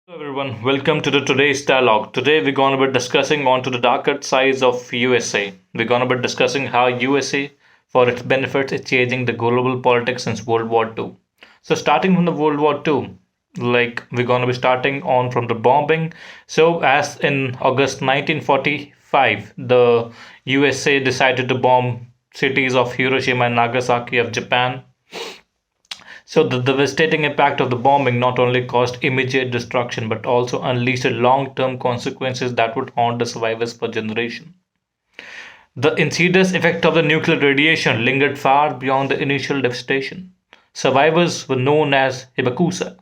Hello everyone, welcome to the today's dialogue. Today we're going to be discussing onto the darker sides of USA. We're going to be discussing how USA, for its benefits, is changing the global politics since World War II. So starting from the World War II, we're going to be starting on from the bombing. So as in August 1945, the USA decided to bomb cities of Hiroshima and Nagasaki of Japan. So the devastating impact of the bombing not only caused immediate destruction but also unleashed long-term consequences that would haunt the survivors for generations. The insidious effect of the nuclear radiation lingered far beyond the initial devastation. Survivors were known as hibakusa,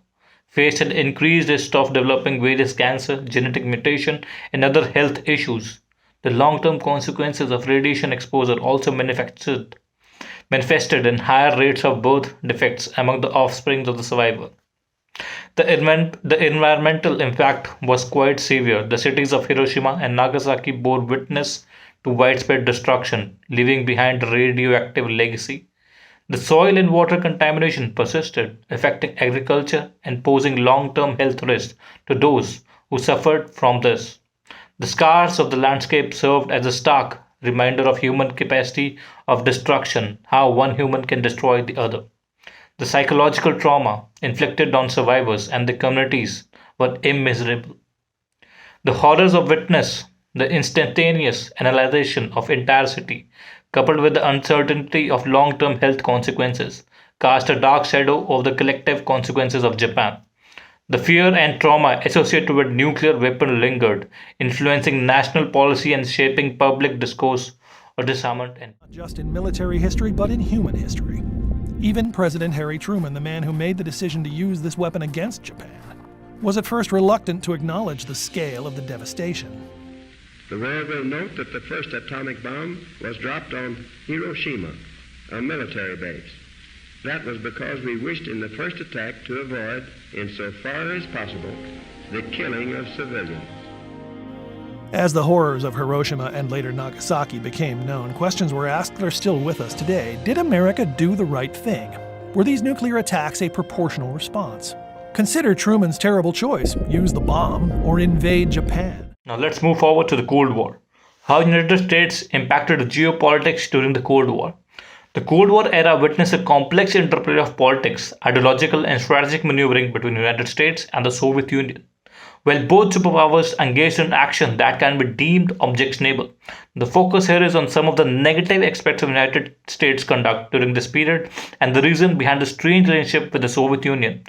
faced an increased risk of developing various cancer, genetic mutation, and other health issues. The long-term consequences of radiation exposure also manifested in higher rates of birth defects among the offspring of the survivor. The environmental impact was quite severe. The cities of Hiroshima and Nagasaki bore witness to widespread destruction, leaving behind a radioactive legacy. The soil and water contamination persisted, affecting agriculture and posing long term health risks to those who suffered from this. The scars of the landscape served as a stark reminder of human capacity of destruction, how one human can destroy the other. The psychological trauma inflicted on survivors and the communities were immeasurable. The horrors of witness, the instantaneous annihilation of entire city, coupled with the uncertainty of long-term health consequences, cast a dark shadow over the collective consequences of Japan. The fear and trauma associated with nuclear weapon lingered, influencing national policy and shaping public discourse or disarmament. And Not just in military history, but in human history. Even President Harry Truman, the man who made the decision to use this weapon against Japan, was at first reluctant to acknowledge the scale of the devastation. The world will note that the first atomic bomb was dropped on Hiroshima, a military base. That was because we wished in the first attack to avoid, insofar as possible, the killing of civilians. As the horrors of Hiroshima and later Nagasaki became known, questions were asked that are still with us today. Did America do the right thing? Were these nuclear attacks a proportional response? Consider Truman's terrible choice: use the bomb or invade Japan. now let's move forward to the Cold War. How United States impacted geopolitics during the Cold War. The Cold War era witnessed a complex interplay of politics, ideological, and strategic maneuvering between the United States and the Soviet Union. While both superpowers engaged in action that can be deemed objectionable, the focus here is on some of the negative aspects of the United States' conduct during this period and the reason behind the strange relationship with the Soviet Union.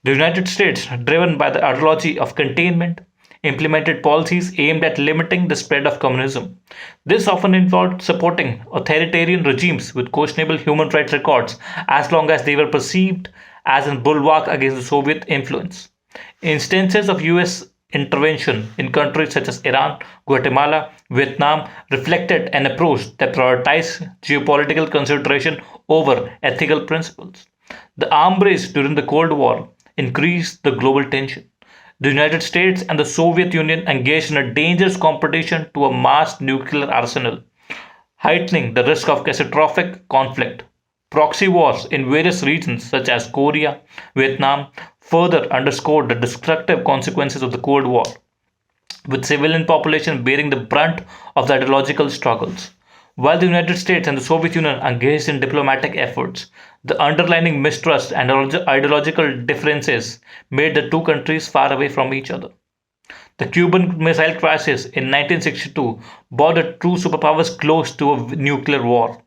The United States, driven by the ideology of containment, implemented policies aimed at limiting the spread of communism. This often involved supporting authoritarian regimes with questionable human rights records as long as they were perceived as a bulwark against the Soviet influence. Instances of US intervention in countries such as Iran, Guatemala, Vietnam reflected an approach that prioritized geopolitical consideration over ethical principles. The arms race during the Cold War increased the global tension. The United States and the Soviet Union engaged in a dangerous competition to a mass nuclear arsenal, heightening the risk of catastrophic conflict. Proxy wars in various regions such as Korea, Vietnam further underscored the destructive consequences of the Cold War, with civilian population bearing the brunt of the ideological struggles. While the United States and the Soviet Union engaged in diplomatic efforts, the underlying mistrust and ideological differences made the two countries far away from each other. The Cuban Missile Crisis in 1962 brought the two superpowers close to a nuclear war.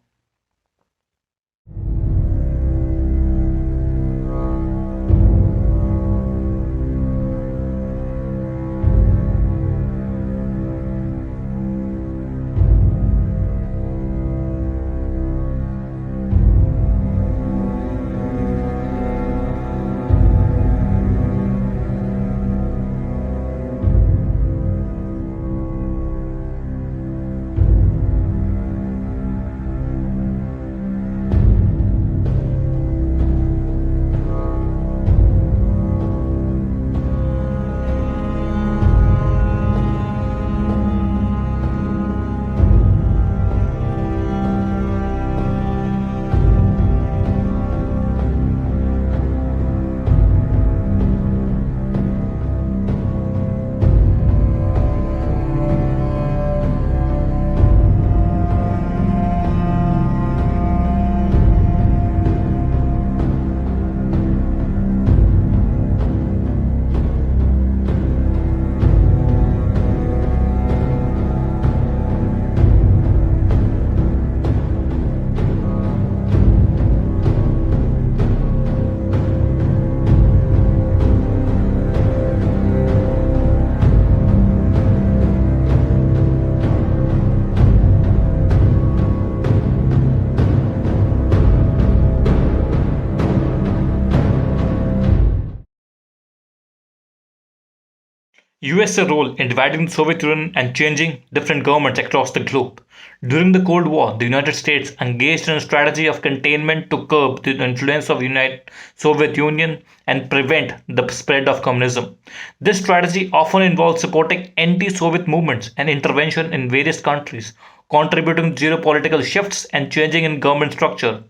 US's role in dividing the Soviet Union and changing different governments across the globe. During the Cold War, the United States engaged in a strategy of containment to curb the influence of the Soviet Union and prevent the spread of communism. This strategy often involved supporting anti-Soviet movements and intervention in various countries, contributing to geopolitical shifts and changing in government structure.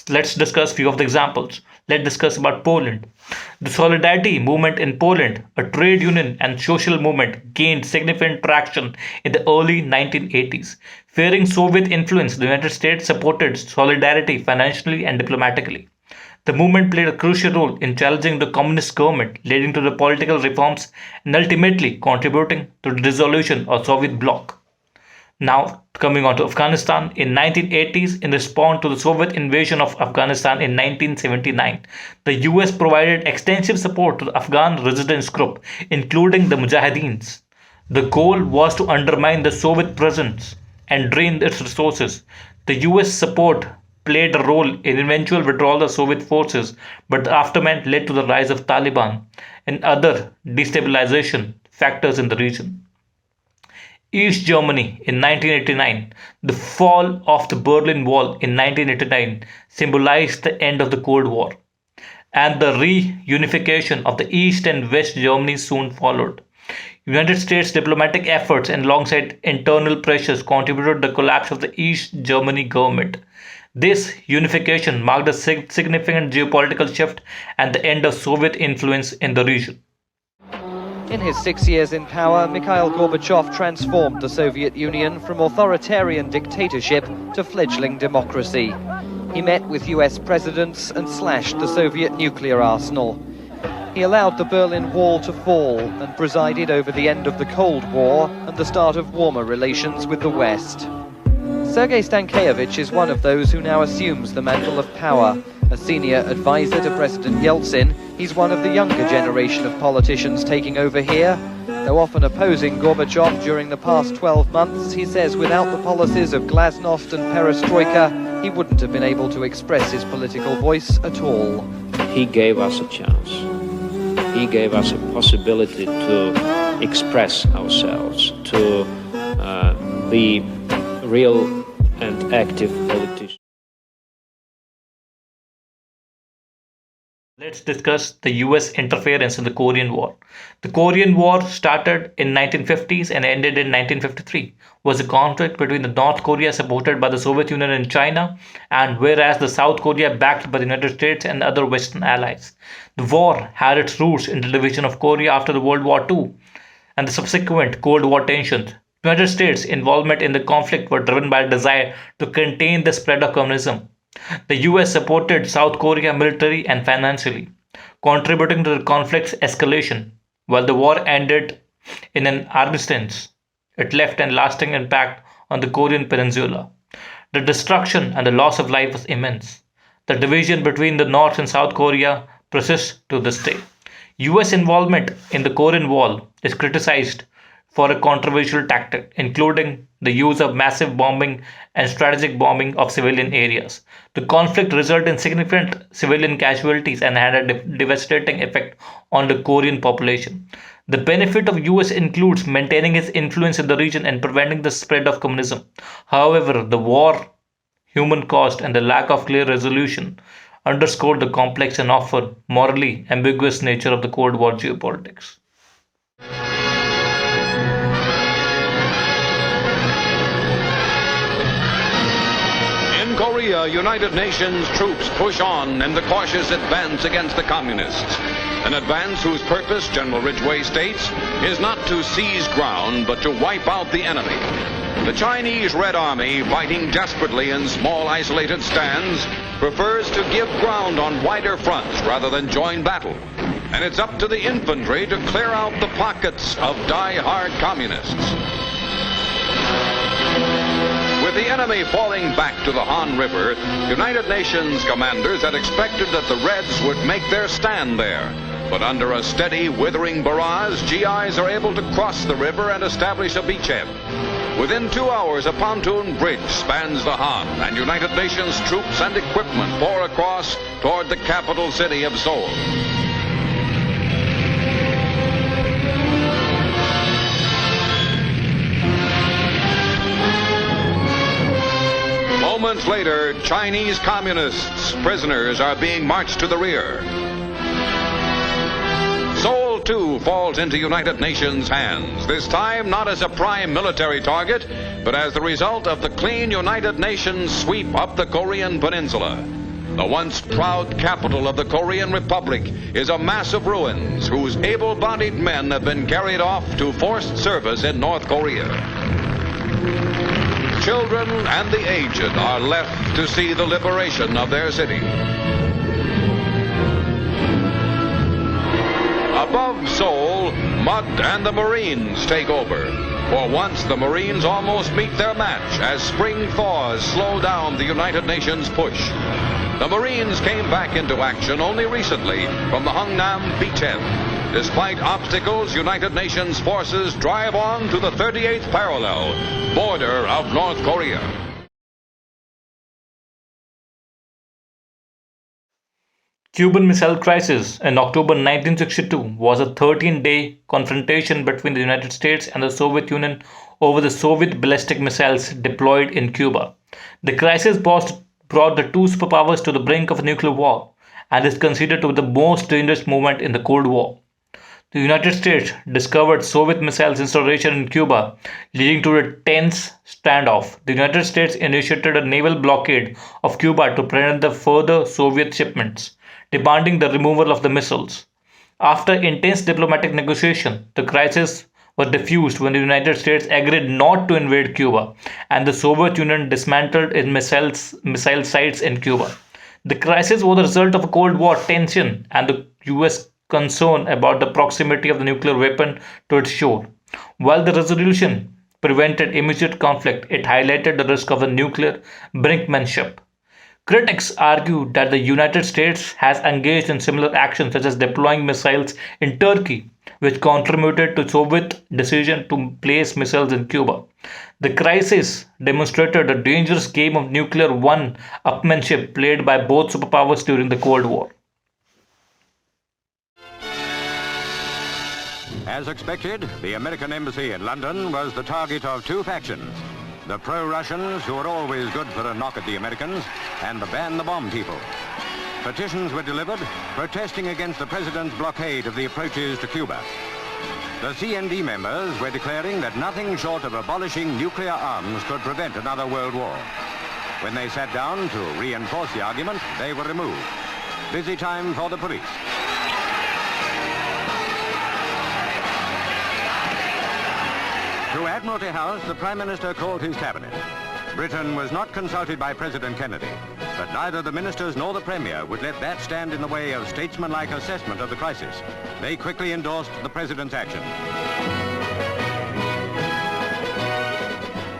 Let's discuss few of the examples. Let's discuss about Poland. The Solidarity movement in Poland, a trade union and social movement, gained significant traction in the early 1980s. Fearing Soviet influence, the United States supported Solidarity financially and diplomatically. The movement played a crucial role in challenging the communist government, leading to the political reforms and ultimately contributing to the dissolution of Soviet bloc. Now, coming on to Afghanistan, in 1980s, in response to the Soviet invasion of Afghanistan in 1979, the US provided extensive support to the Afghan resistance group, including the Mujahideens. The goal was to undermine the Soviet presence and drain its resources. The US support played a role in eventual withdrawal of Soviet forces, but the aftermath led to the rise of Taliban and other destabilization factors in the region. East Germany in 1989, the fall of the Berlin Wall in 1989 symbolized the end of the Cold War, and the reunification of the East and West Germany soon followed. United States diplomatic efforts and alongside internal pressures contributed to the collapse of the East Germany government. This unification marked a significant geopolitical shift and the end of Soviet influence in the region. In his 6 years in power, Mikhail Gorbachev transformed the Soviet Union from authoritarian dictatorship to fledgling democracy. He met with US presidents and slashed the Soviet nuclear arsenal. He allowed the Berlin Wall to fall and presided over the end of the Cold War and the start of warmer relations with the West. Sergei Stankevich is one of those who now assumes the mantle of power. A senior advisor to President Yeltsin, he's one of the younger generation of politicians taking over here. Though often opposing Gorbachev during the past 12 months, he says without the policies of glasnost and perestroika, he wouldn't have been able to express his political voice at all. He gave us a chance. He gave us a possibility to express ourselves, to be real and active politicians. Let's discuss the US interference in the Korean War. The Korean War started in 1950s and ended in 1953. Was a conflict between the North Korea supported by the Soviet Union and China, and whereas the South Korea backed by the United States and other Western allies. The war had its roots in the division of Korea after the World War II and the subsequent Cold War tensions. The United States' involvement in the conflict were driven by a desire to contain the spread of communism. The US supported South Korea militarily and financially, contributing to the conflict's escalation. While the war ended in an armistice, it left a lasting impact on the Korean peninsula. The destruction and the loss of life was immense. The division between the North and South Korea persists to this day. US involvement in the Korean War is criticized for a controversial tactic, including the use of massive bombing and strategic bombing of civilian areas. The conflict resulted in significant civilian casualties and had a devastating effect on the Korean population. The benefit of US includes maintaining its influence in the region and preventing the spread of communism. However, the war, human cost, and the lack of clear resolution underscored the complex and often morally ambiguous nature of the Cold War geopolitics. In Korea, United Nations troops push on in the cautious advance against the communists. An advance whose purpose, General Ridgway states, is not to seize ground, but to wipe out the enemy. The Chinese Red Army, fighting desperately in small isolated stands, prefers to give ground on wider fronts rather than join battle. And it's up to the infantry to clear out the pockets of die-hard communists. With the enemy falling back to the Han River, United Nations commanders had expected that the Reds would make their stand there. But under a steady, withering barrage, GIs are able to cross the river and establish a beachhead. Within 2 hours, a pontoon bridge spans the Han, and United Nations troops and equipment pour across toward the capital city of Seoul. Moments later, Chinese communists, prisoners, are being marched to the rear. Seoul, too, falls into United Nations hands, this time not as a prime military target, but as the result of the clean United Nations sweep up the Korean peninsula. The once proud capital of the Korean Republic is a mass of ruins whose able-bodied men have been carried off to forced service in North Korea. Children and the aged are left to see the liberation of their city. Above Seoul, mud and the Marines take over. For once, the Marines almost meet their match as spring thaws slow down the United Nations push. The Marines came back into action only recently from the Hungnam beachhead. Despite obstacles, United Nations forces drive on to the 38th parallel, border of North Korea. Cuban Missile Crisis in October 1962 was a 13-day confrontation between the United States and the Soviet Union over the Soviet ballistic missiles deployed in Cuba. The crisis brought the two superpowers to the brink of a nuclear war and is considered to be the most dangerous moment in the Cold War. The United States discovered Soviet missiles installation in Cuba, leading to a tense standoff. The United States initiated a naval blockade of Cuba to prevent the further Soviet shipments, demanding the removal of the missiles. After intense diplomatic negotiation, the crisis was diffused when the United States agreed not to invade Cuba, and the Soviet Union dismantled its missile sites in Cuba. The crisis was the result of a Cold War tension and the US concern about the proximity of the nuclear weapon to its shore. While the resolution prevented immediate conflict, it highlighted the risk of a nuclear brinkmanship. Critics argue that the United States has engaged in similar actions such as deploying missiles in Turkey, which contributed to Soviet decision to place missiles in Cuba. The crisis demonstrated a dangerous game of nuclear one-upmanship played by both superpowers during the Cold War. As expected, the American embassy in London was the target of two factions. The pro-Russians, who are always good for a knock at the Americans, and the ban-the-bomb people. Petitions were delivered protesting against the president's blockade of the approaches to Cuba. The CND members were declaring that nothing short of abolishing nuclear arms could prevent another world war. When they sat down to reinforce the argument, they were removed. Busy time for the police. To Admiralty House, the Prime Minister called his cabinet. Britain was not consulted by President Kennedy, but neither the ministers nor the Premier would let that stand in the way of statesmanlike assessment of the crisis. They quickly endorsed the President's action.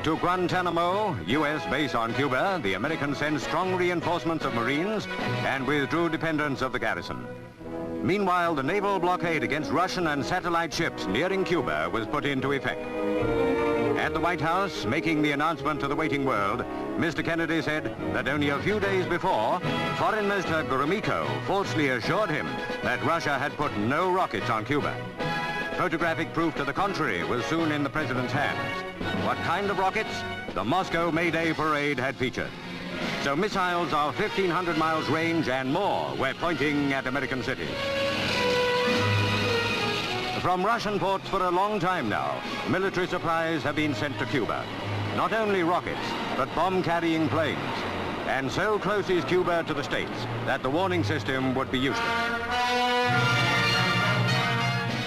To Guantanamo, U.S. base on Cuba, the Americans sent strong reinforcements of Marines and withdrew dependence of the garrison. Meanwhile, the naval blockade against Russian and satellite ships nearing Cuba was put into effect. At the White House, making the announcement to the waiting world, Mr. Kennedy said that only a few days before, Foreign Minister Gromyko falsely assured him that Russia had put no rockets on Cuba. Photographic proof to the contrary was soon in the president's hands. What kind of rockets? The Moscow May Day parade had featured. So missiles of 1,500 miles range and more were pointing at American cities. From Russian ports for a long time now, military supplies have been sent to Cuba. Not only rockets, but bomb-carrying planes. And so close is Cuba to the States that the warning system would be useless.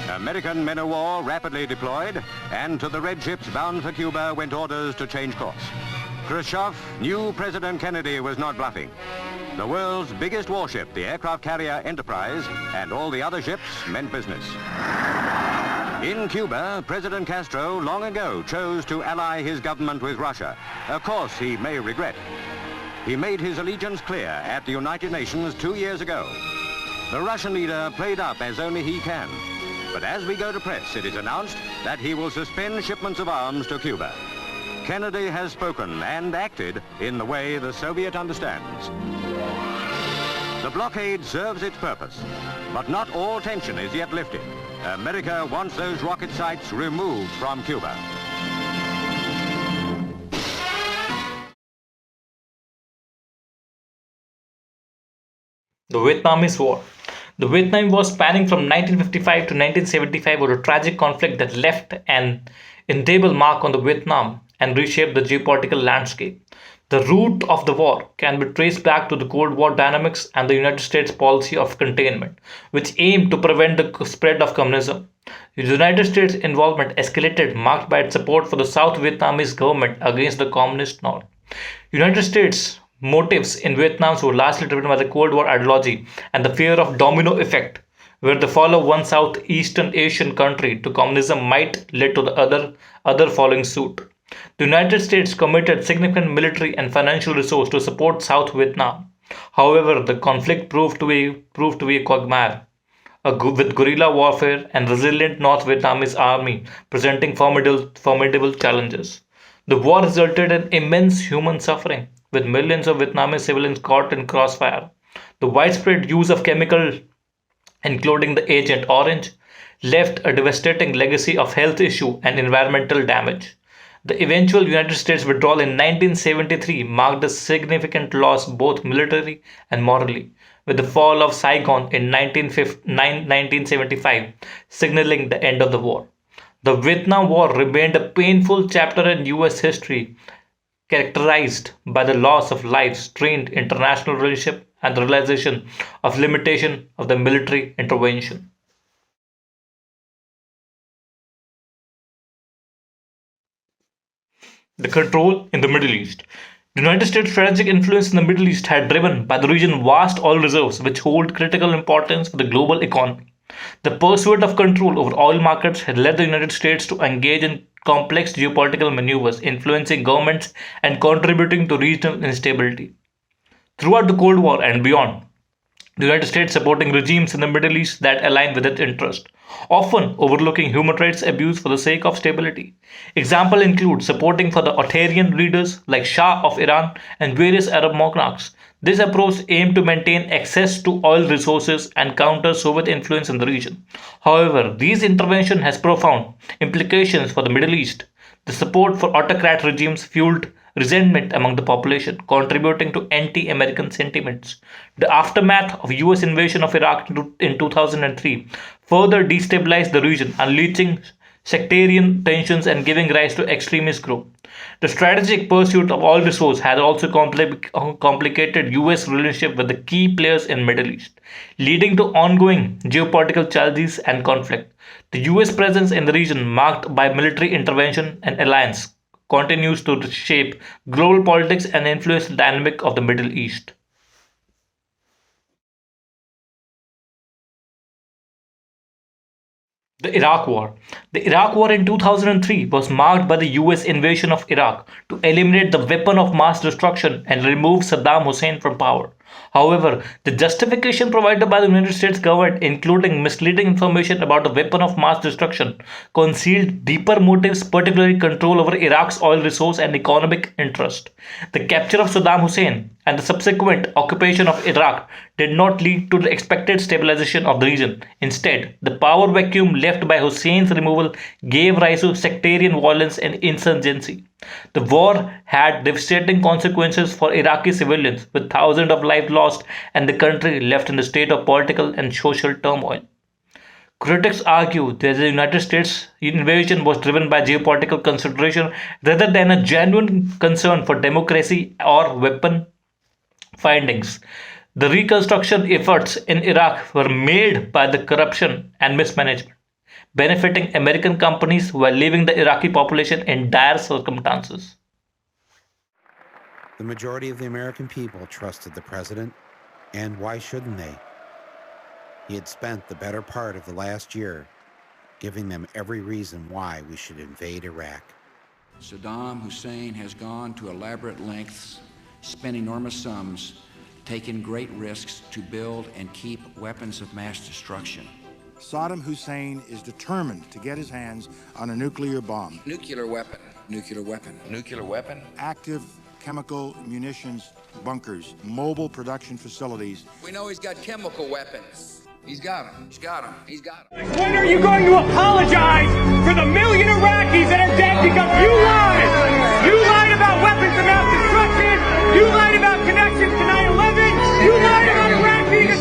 American men of war rapidly deployed, and to the red ships bound for Cuba went orders to change course. Khrushchev knew President Kennedy was not bluffing. The world's biggest warship, the aircraft carrier Enterprise, and all the other ships meant business. In Cuba, President Castro long ago chose to ally his government with Russia, a course he may regret. He made his allegiance clear at the United Nations 2 years ago. The Russian leader played up as only he can. But as we go to press, it is announced that he will suspend shipments of arms to Cuba. Kennedy has spoken and acted in the way the Soviet understands. The blockade serves its purpose, but not all tension is yet lifted. America wants those rocket sites removed from Cuba. The Vietnamese War. The Vietnam War, spanning from 1955 to 1975, was a tragic conflict that left an indelible mark on the Vietnam and reshaped the geopolitical landscape. The root of the war can be traced back to the Cold War dynamics and the United States policy of containment, which aimed to prevent the spread of communism. The United States involvement escalated, marked by its support for the South Vietnamese government against the Communist North. United States motives in Vietnam were largely driven by the Cold War ideology and the fear of domino effect, where the fall of one Southeastern Asian country to communism might lead to the other following suit. The United States committed significant military and financial resources to support South Vietnam. However, the conflict proved to be a quagmire, with guerrilla warfare and resilient North Vietnamese army presenting formidable challenges. The war resulted in immense human suffering, with millions of Vietnamese civilians caught in crossfire. The widespread use of chemicals, including the Agent Orange, left a devastating legacy of health issues and environmental damage. The eventual United States withdrawal in 1973 marked a significant loss both militarily and morally, with the fall of Saigon in 1975 signaling the end of the war. The Vietnam War remained a painful chapter in US history, characterized by the loss of lives, strained international relationship, and the realization of limitation of the military intervention. The control in the Middle East. The United States' strategic influence in the Middle East had driven by the region's vast oil reserves, which hold critical importance for the global economy. The pursuit of control over oil markets had led the United States to engage in complex geopolitical maneuvers, influencing governments and contributing to regional instability. Throughout the Cold War and beyond, the United States supporting regimes in the Middle East that align with its interests, often overlooking human rights abuse for the sake of stability. Examples include supporting for the authoritarian leaders like Shah of Iran and various Arab monarchs. This approach aimed to maintain access to oil resources and counter Soviet influence in the region. However, these interventions has profound implications for the Middle East. The support for autocrat regimes fueled resentment among the population, contributing to anti-American sentiments. The aftermath of US invasion of Iraq in 2003 further destabilized the region, unleashing sectarian tensions and giving rise to extremist groups. The strategic pursuit of oil resources has also complicated US relationship with the key players in Middle East, leading to ongoing geopolitical challenges and conflict. The US presence in the region, marked by military intervention and alliance, continues to shape global politics and influence the dynamic of the Middle East. The Iraq War. The Iraq War in 2003 was marked by the US invasion of Iraq to eliminate the weapon of mass destruction and remove Saddam Hussein from power. However, the justification provided by the United States government, including misleading information about the weapon of mass destruction, concealed deeper motives, particularly control over Iraq's oil resource and economic interest. The capture of Saddam Hussein and the subsequent occupation of Iraq did not lead to the expected stabilization of the region. Instead, the power vacuum left by Hussein's removal gave rise to sectarian violence and insurgency. The war had devastating consequences for Iraqi civilians, with thousands of lives lost and the country left in a state of political and social turmoil. Critics argue that the United States invasion was driven by geopolitical consideration rather than a genuine concern for democracy or weapon findings. The reconstruction efforts in Iraq were made by the corruption and mismanagement, benefiting American companies while leaving the Iraqi population in dire circumstances. The majority of the American people trusted the president, and why shouldn't they? He had spent the better part of the last year giving them every reason why we should invade Iraq. Saddam Hussein has gone to elaborate lengths, spent enormous sums, taken great risks to build and keep weapons of mass destruction. Saddam Hussein is determined to get his hands on a nuclear bomb. Nuclear weapon, nuclear weapon, nuclear weapon. Active chemical munitions bunkers, mobile production facilities. We know he's got chemical weapons. He's got them. He's got them. He's got them. When are you going to apologize for the million Iraqis that are dead because you lied? You lied about weapons of mass destruction. You lied about connections to 9/11. You lied about Iraq being a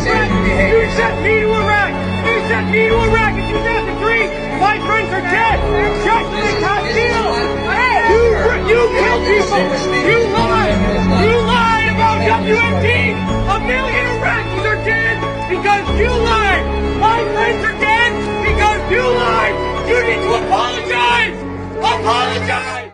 million Iraqis are dead because you lied. My friends are dead because you lied. You need to apologize. Apologize.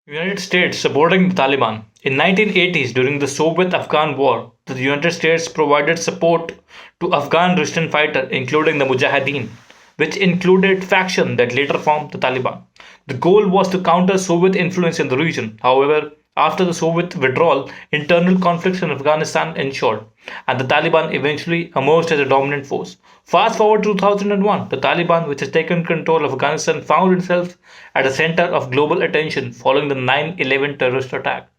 United States supporting the Taliban. In 1980s, during the Soviet-Afghan War, the United States provided support to Afghan resistance fighters, including the Mujahideen, which included faction that later formed the Taliban. The goal was to counter Soviet influence in the region. However, after the Soviet withdrawal, internal conflicts in Afghanistan ensued, and the Taliban eventually emerged as a dominant force. Fast forward to 2001, the Taliban, which has taken control of Afghanistan, found itself at the center of global attention following the 9/11 terrorist attack.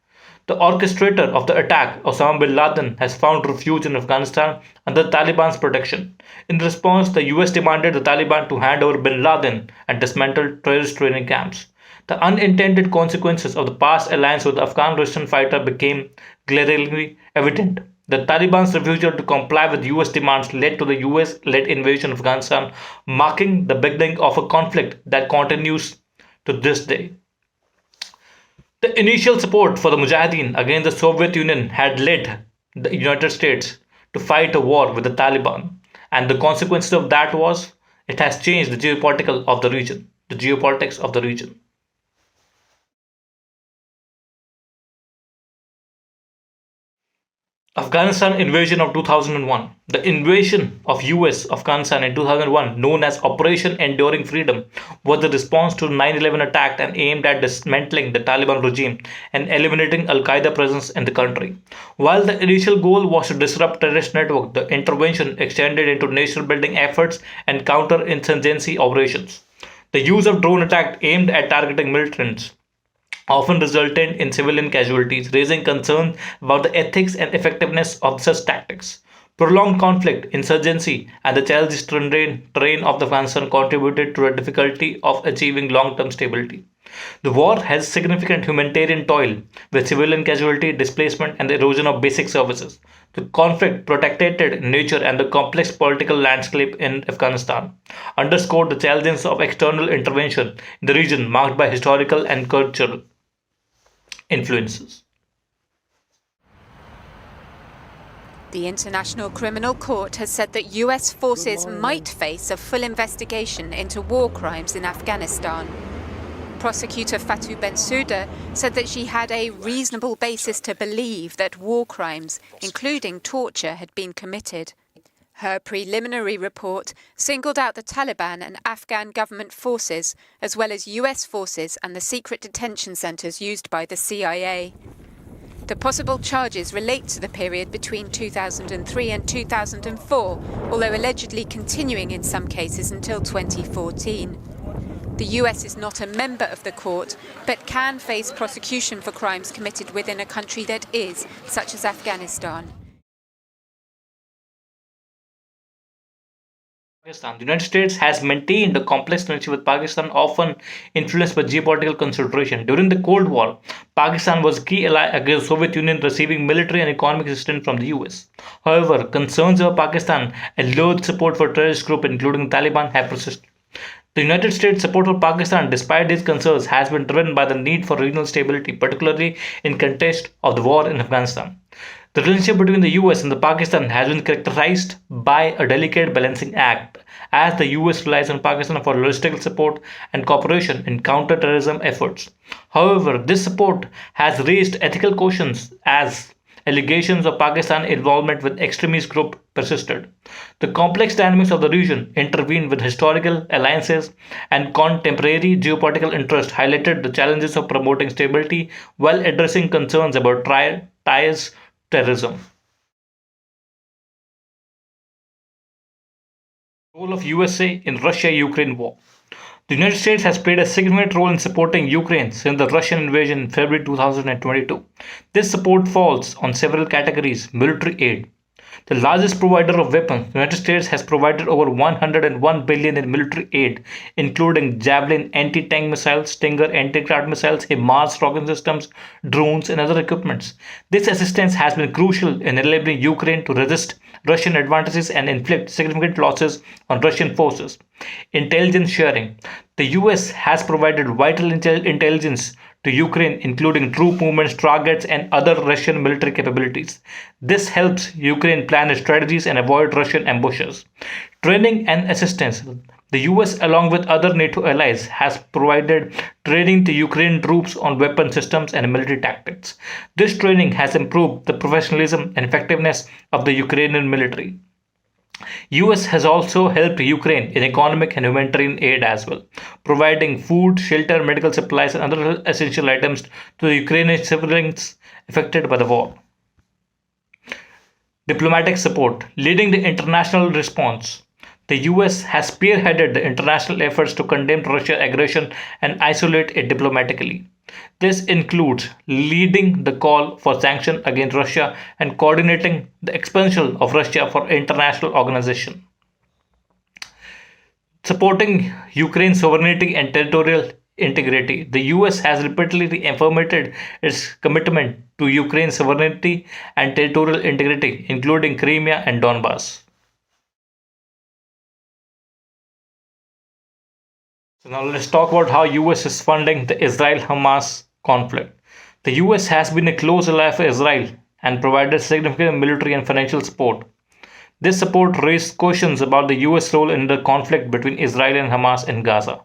The orchestrator of the attack, Osama bin Laden, has found refuge in Afghanistan under the Taliban's protection. In response, the US demanded the Taliban to hand over bin Laden and dismantle terrorist training camps. The unintended consequences of the past alliance with the Afghan resistance fighter became glaringly evident. The Taliban's refusal to comply with US demands led to the US led invasion of Afghanistan, marking the beginning of a conflict that continues to this day. The initial support for the Mujahideen against the Soviet Union had led the United States to fight a war with the Taliban, and the consequence of that was it has changed the geopolitics of the region. The geopolitics of the region. Afghanistan invasion of 2001. The invasion of US Afghanistan in 2001, known as Operation Enduring Freedom, was the response to the 9/11 attack and aimed at dismantling the Taliban regime and eliminating Al Qaeda presence in the country. While the initial goal was to disrupt terrorist network, the intervention extended into nation building efforts and counter-insurgency operations. The use of drone attack aimed at targeting militants often resulted in civilian casualties, raising concerns about the ethics and effectiveness of such tactics. Prolonged conflict, insurgency, and the challenging terrain of Afghanistan contributed to the difficulty of achieving long-term stability. The war has significant humanitarian toll, with civilian casualty, displacement, and the erosion of basic services. The conflict, protracted nature, and the complex political landscape in Afghanistan underscored the challenges of external intervention in the region marked by historical and cultural influences. The International Criminal Court has said that US forces might face a full investigation into war crimes in Afghanistan. Prosecutor Fatou Bensouda said that she had a reasonable basis to believe that war crimes, including torture, had been committed. Her preliminary report singled out the Taliban and Afghan government forces, as well as US forces and the secret detention centres used by the CIA. The possible charges relate to the period between 2003 and 2004, although allegedly continuing in some cases until 2014. The US is not a member of the court, but can face prosecution for crimes committed within a country that is, such as Afghanistan. Pakistan. The United States has maintained a complex relationship with Pakistan, often influenced by geopolitical consideration. During the Cold War, Pakistan was a key ally against the Soviet Union, receiving military and economic assistance from the US. However, concerns over Pakistan and low support for terrorist groups, including the Taliban, have persisted. The United States' support for Pakistan, despite these concerns, has been driven by the need for regional stability, particularly in context of the war in Afghanistan. The relationship between the US and the Pakistan has been characterized by a delicate balancing act, as the US relies on Pakistan for logistical support and cooperation in counter-terrorism efforts. However, this support has raised ethical questions as allegations of Pakistan involvement with extremist groups persisted. The complex dynamics of the region intervened with historical alliances and contemporary geopolitical interests highlighted the challenges of promoting stability while addressing concerns about ties terrorism. Role of USA in Russia-Ukraine war. The United States has played a significant role in supporting Ukraine since the Russian invasion in February 2022. This support falls on several categories: military aid. The largest provider of weapons, the United States has provided over $101 billion in military aid, including Javelin anti-tank missiles, Stinger anti-aircraft missiles, HIMARS rocket systems, drones, and other equipments. This assistance has been crucial in enabling Ukraine to resist Russian advantages and inflict significant losses on Russian forces. Intelligence sharing. The US has provided vital intelligence to Ukraine, including troop movements, targets, and other Russian military capabilities. This helps Ukraine plan its strategies and avoid Russian ambushes. Training and assistance. The US, along with other NATO allies, has provided training to Ukrainian troops on weapon systems and military tactics. This training has improved the professionalism and effectiveness of the Ukrainian military. US has also helped Ukraine in economic and humanitarian aid as well, providing food, shelter, medical supplies, and other essential items to the Ukrainian civilians affected by the war. Diplomatic support. Leading the international response. The US has spearheaded the international efforts to condemn Russia's aggression and isolate it diplomatically. This includes leading the call for sanctions against Russia and coordinating the expulsion of Russia from international organizations. Supporting Ukraine's sovereignty and territorial integrity. The US has repeatedly reaffirmed its commitment to Ukraine's sovereignty and territorial integrity, including Crimea and Donbass. So now let's talk about how US is funding the Israel-Hamas conflict. The US has been a close ally for Israel and provided significant military and financial support. This support raised questions about the US role in the conflict between Israel and Hamas in Gaza.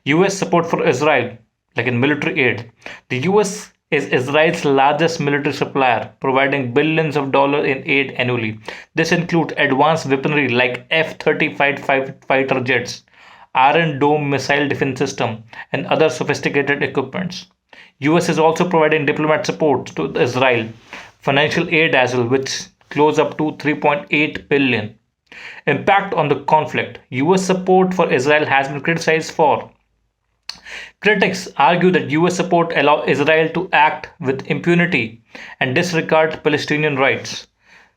US support for Israel, like in military aid. The US is Israel's largest military supplier, providing billions of dollars in aid annually. This includes advanced weaponry like F-35 fighter jets, Iron Dome missile defense system, and other sophisticated equipments. US is also providing diplomat support to Israel, financial aid as well, which close up to 3.8 billion. Impact on the conflict. US support for Israel has been criticized for. Critics argue that US support allows Israel to act with impunity and disregard Palestinian rights.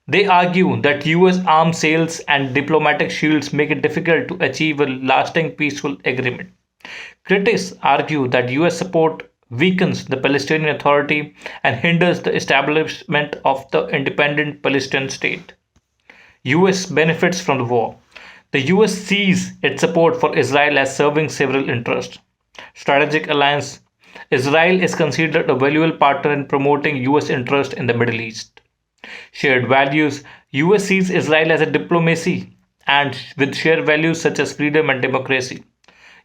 They argue that US arms sales and diplomatic shields make it difficult to achieve a lasting peaceful agreement. Critics argue that US support weakens the Palestinian Authority and hinders the establishment of the independent Palestinian state. US benefits from the war. The US sees its support for Israel as serving several interests. Strategic alliance. Israel is considered a valuable partner in promoting US interest in the Middle East. Shared values. US sees Israel as a diplomacy and with shared values such as freedom and democracy.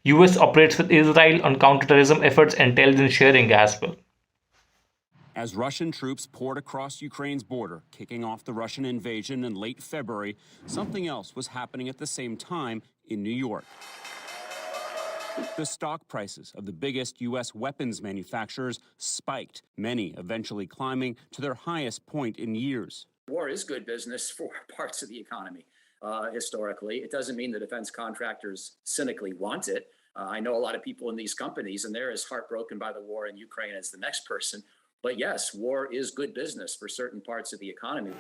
US operates with Israel on counterterrorism efforts and intelligence sharing as well. As Russian troops poured across Ukraine's border, kicking off the Russian invasion in late February, something else was happening at the same time in New York. The stock prices of the biggest U.S. weapons manufacturers spiked, many eventually climbing to their highest point in years. War is good business for parts of the economy. Historically, it doesn't mean the defense contractors cynically want it. I know a lot of people in these companies, and they're as heartbroken by the war in Ukraine as the next person. But yes, war is good business for certain parts of the economy.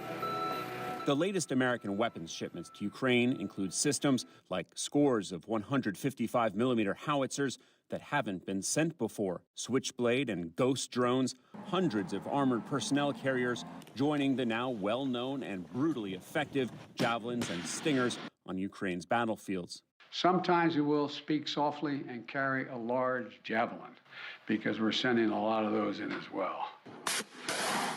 The latest American weapons shipments to Ukraine include systems like scores of 155mm howitzers that haven't been sent before, Switchblade and Ghost drones, hundreds of armored personnel carriers joining the now well-known and brutally effective Javelins and Stingers on Ukraine's battlefields. Sometimes we will speak softly and carry a large javelin because we're sending a lot of those in as well.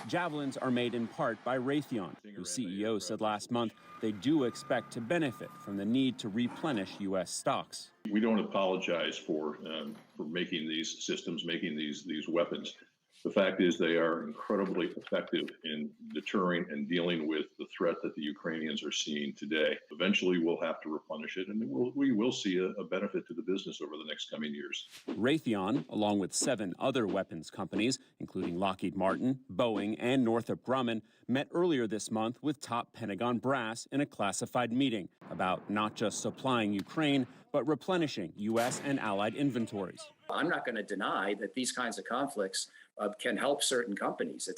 Javelins are made in part by Raytheon, whose CEO said last month they do expect to benefit from the need to replenish U.S. stocks. We don't apologize for making these systems, making these weapons. The fact is they are incredibly effective in deterring and dealing with the threat that the Ukrainians are seeing today. Eventually, we'll have to replenish it, and we will see a benefit to the business over the next coming years. Raytheon, along with 7 other weapons companies, including Lockheed Martin, Boeing, and Northrop Grumman, met earlier this month with top Pentagon brass in a classified meeting about not just supplying Ukraine, but replenishing U.S. and allied inventories. I'm not going to deny that these kinds of conflicts can help certain companies.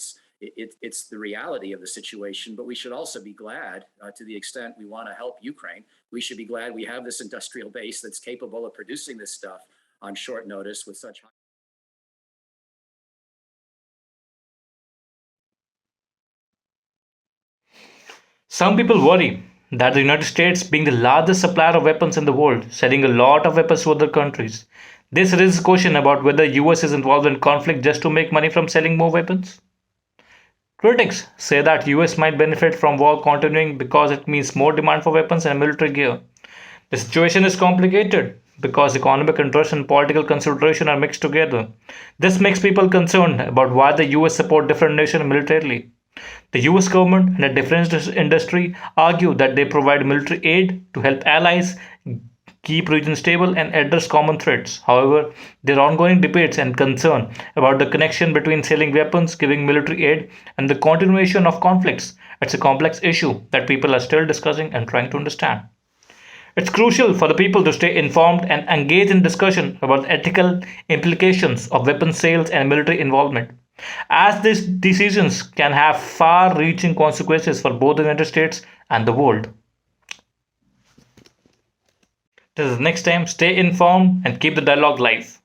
It's the reality of the situation, but we should also be glad, to the extent we want to help Ukraine, we should be glad we have this industrial base that's capable of producing this stuff on short notice with such high. Some people worry that the United States, being the largest supplier of weapons in the world, selling a lot of weapons to other countries, This raises a question about whether US is involved in conflict just to make money from selling more weapons. Critics say that US might benefit from war continuing because it means more demand for weapons and military gear. The situation is complicated because economic interest and political consideration are mixed together. This makes people concerned about why the US support different nations militarily. The US government and the defense industry argue that they provide military aid to help allies keep regions stable and address common threats. However, there are ongoing debates and concern about the connection between selling weapons, giving military aid, and the continuation of conflicts. It's a complex issue that people are still discussing and trying to understand. It's crucial for the people to stay informed and engage in discussion about ethical implications of weapons sales and military involvement, as these decisions can have far reaching consequences for both the United States and the world. Till the next time, stay informed and keep the dialogue live.